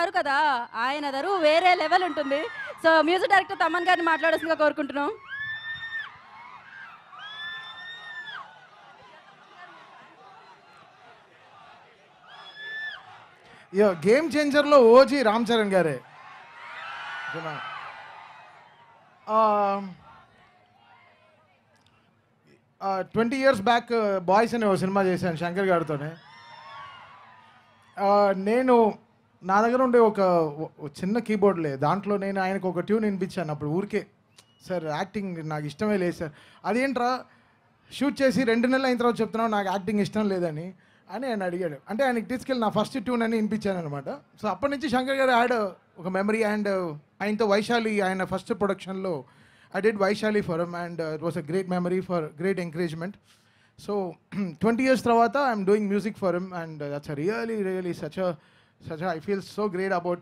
గారు కదా ఆయన దరు వేరే లెవెల్ ఉంటుంది. సో మ్యూజిక్ డైరెక్టర్ తమన్ గారిని మాట్లాడాల్సిందిగా కోరుకుంటున్నాం. గేమ్ చేంజర్లో ఓజీ రామ్ చరణ్ గారే. 20 years బ్యాక్ బాయ్స్ అనే ఒక సినిమా చేశాను శంకర్ గారితోనే. నేను నా దగ్గర ఉండే ఒక చిన్న కీబోర్డ్ లేదు, దాంట్లో నేను ఆయనకు ఒక ట్యూన్ వినిపించాను. అప్పుడు ఊరికే సార్ యాక్టింగ్ నాకు ఇష్టమే లేదు సార్, అదేంట్రా షూట్ చేసి 2 నెలలు అయిన తర్వాత చెప్తున్నావు నాకు యాక్టింగ్ ఇష్టం లేదని అని ఆయన అడిగాడు. అంటే ఆయనకి తీసుకెళ్ళి నా ఫస్ట్ ట్యూన్ అని వినిపించాను అనమాట. సో అప్పటి నుంచి శంకర్ గారు యాడ్ ఒక మెమరీ. అండ్ ఆయనతో వైశాలి ఆయన ఫస్ట్ ప్రొడక్షన్లో I did Vaishali for him, and it was a great memory for great encouragement. So 20 years trawata I'm doing music for him, and that's a really such a I feel so great about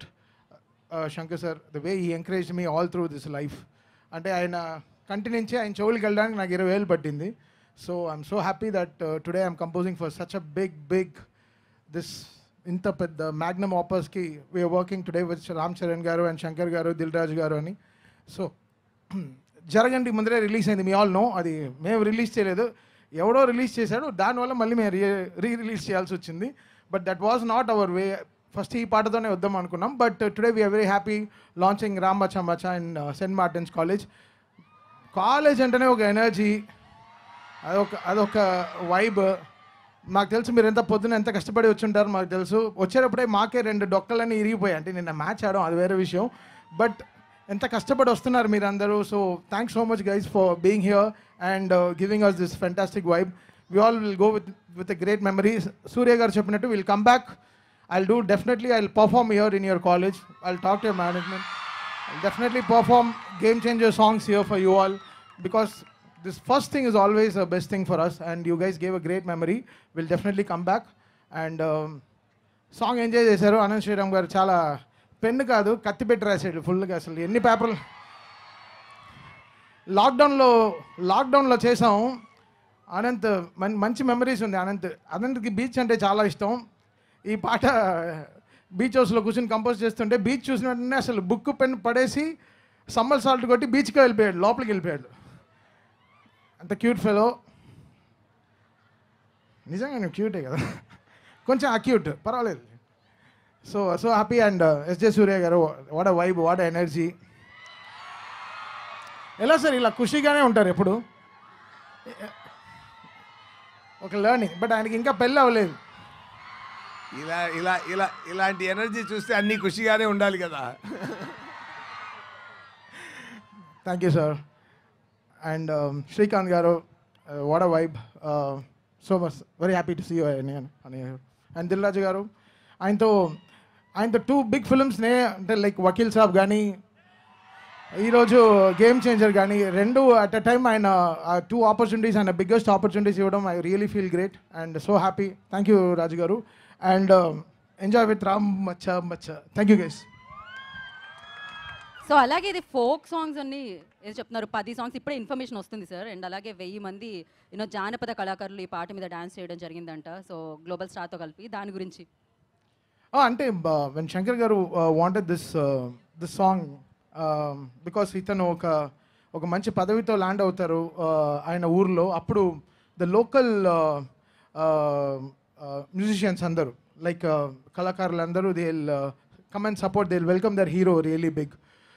Shankar sir, the way he encouraged me all through this life. Ante ayana continue ఆయన చెవులకి వెళ్ళడానికి నాకు 20 ఏళ్ళు పట్టింది. So I'm so happy that today I'm composing for such a big this ఇంత పెద్ద magnum opus ki we are working today with Ram Charan garu and Shankar garu, Dilraj garu ani. So జరగండి ముందరే release అయింది, me all know. అది మేము release చేయలేదు, ఎవడో release చేశాడు, దానివల్ల మళ్ళీ మేము రిలీజ్ చేయాల్సి వచ్చింది. But that was not our way. First ఈ పాటతోనే వద్దాం అనుకున్నాం. But today we are very happy launching రామ్ బచ్చా మచ్చా ఇన్ సెయింట్ మార్టిన్స్ కాలేజ్ అంటేనే ఒక ఎనర్జీ, అదొక వైబ్. మాకు తెలుసు మీరు ఎంత పొద్దున ఎంత కష్టపడి వచ్చుంటారు మాకు తెలుసు. వచ్చేటప్పుడే మాకే 2 డొక్కలన్నీ ఇరిగిపోయాయి. అంటే నిన్న మ్యాచ్ ఆడడం అది వేరే విషయం, బట్ ఎంత కష్టపడి వస్తున్నారు మీరందరూ. So thanks so much guys for being here and giving us this fantastic vibe. We all will go with a great memory. Surya garu చెప్పినట్టు will come back. I'll do definitely I'll perform here in your college. I'll talk to your management. I'll definitely perform Game Changer songs here for you all, because this first thing is always the best thing for us, and you guys gave a great memory. We'll definitely come back and song enjoy చేశారు. అనంత్ శ్రీరామ్ గారు చాలా pen కాదు కత్తి పెట్టి రాశాడు ఫుల్గా. అసలు ఎన్ని పేపర్లు లాక్డౌన్లో చేసాం. అనంత్ మంచి మెమరీస్ ఉంది. అనంత్కి బీచ్ అంటే చాలా ఇష్టం. ఈ పాట బీచ్ హౌస్లో కూర్చొని కంపోజ్ చేస్తుంటే బీచ్ చూసిన వెంటనే అసలు బుక్ పెన్ పడేసి సమ్మర్ సాల్ట్ కొట్టి బీచ్కి వెళ్ళిపోయాడు, లోపలికి వెళ్ళిపోయాడు. అంత క్యూట్ ఫెలో. నిజంగా నేను క్యూటే కదా, కొంచెం అక్యూట్, పర్వాలేదు. So happy. అండ్ ఎస్జే సూర్య గారు, what a vibe, what a energy. ఎలా సార్ ఇలా ఖుషీగానే ఉంటారు ఎప్పుడు? ఒక లర్నింగ్, బట్ ఆయనకి ఇంకా పెళ్ళి అవ్వలేదు. ఇలాంటి ఎనర్జీ చూస్తే అన్నీ ఖుషిగానే ఉండాలి కదా. Thank you sir. And Srikanth garu, what a vibe, so much very happy to see you. And Dil Raju garu, ఆయనతో 2 బిగ్ ఫిల్మ్స్నే, అంటే లైక్ వకీల్ సాబ్ కానీ ఈరోజు గేమ్ చేంజర్ కానీ, 2 అట్ అ టైమ్ ఆయన 2 ఆపర్చునిటీస్, ఆయన బిగ్గెస్ట్ ఆపర్చునిటీస్ ఇవ్వడం, I really feel great and so happy. Thank you Raju garu. And enjoy with Ram Maccha. Thank you guys. So అలాగే ఇది ఫోక్ సాంగ్స్ అన్ని ఏదో చెప్తున్నారు, 10 సాంగ్స్ ఇప్పుడే ఇన్ఫర్మేషన్ వస్తుంది సార్. అండ్ అలాగే 1000 మంది జానపద కళాకారులు ఈ పాట మీద డాన్స్ చేయడం జరిగిందంట. సో గ్లోబల్ స్టార్తో కలిపి దాని గురించి అంటే వెన్ శంకర్ గారు వాంటెడ్ దిస్ సాంగ్ బికాస్ ఇతను ఒక మంచి పదవితో ల్యాండ్ అవుతారు ఆయన ఊర్లో. అప్పుడు ద లోకల్ మ్యూజిషియన్స్ అందరూ, లైక్ కళాకారులు అందరూ, they will come and support, they will welcome their hero really big.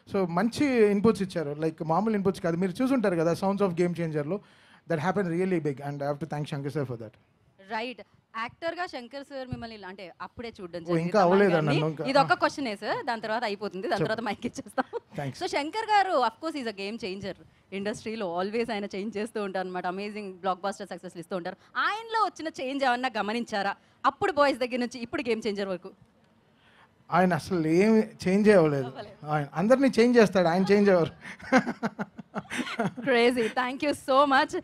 So మంచి ఇన్పుట్స్ ఇచ్చారు, లైక్ మామూలు ఇన్పుట్స్ కాదు. మీరు చూసుంటారు కదా సౌండ్స్ ఆఫ్ గేమ్ చేంజర్లో, that happen really big and I have to thank Shankar sir for that. Right. యాక్టర్గా Shankar sir మిమ్మల్ని అంటే అప్పుడే చూడడం ఇంకా అవ్వలేదన్న. ఇది ఒక క్వశ్చనే సార్, దాని తర్వాత అయిపోతుంది, దాని తర్వాత మైక్ ఇచ్చేస్తాం. సో శంకర్ గారు of course is a game changer ఇండస్ట్రీలో. ఆల్వేస్ ఆయన చేంజ్ చేస్తూ ఉంటారు అనమాట. అమేజింగ్ బ్లాక్ బాస్టర్ సక్సెస్ ఇస్తూ ఉంటారు. ఆయనలో వచ్చిన చేంజ్ ఏమన్నా గమనించారా? అప్పుడు బాయ్స్ దగ్గర నుంచి ఇప్పుడు గేమ్ చేంజర్ వరకు ఆయన అసలు ఏమి చేంజ్ అవ్వలేదు. ఆయన అందరినీ చేంజ్ చేస్తాడు, ఆయన చేంజ్ అవ్వరు. Crazy. Thank you so much.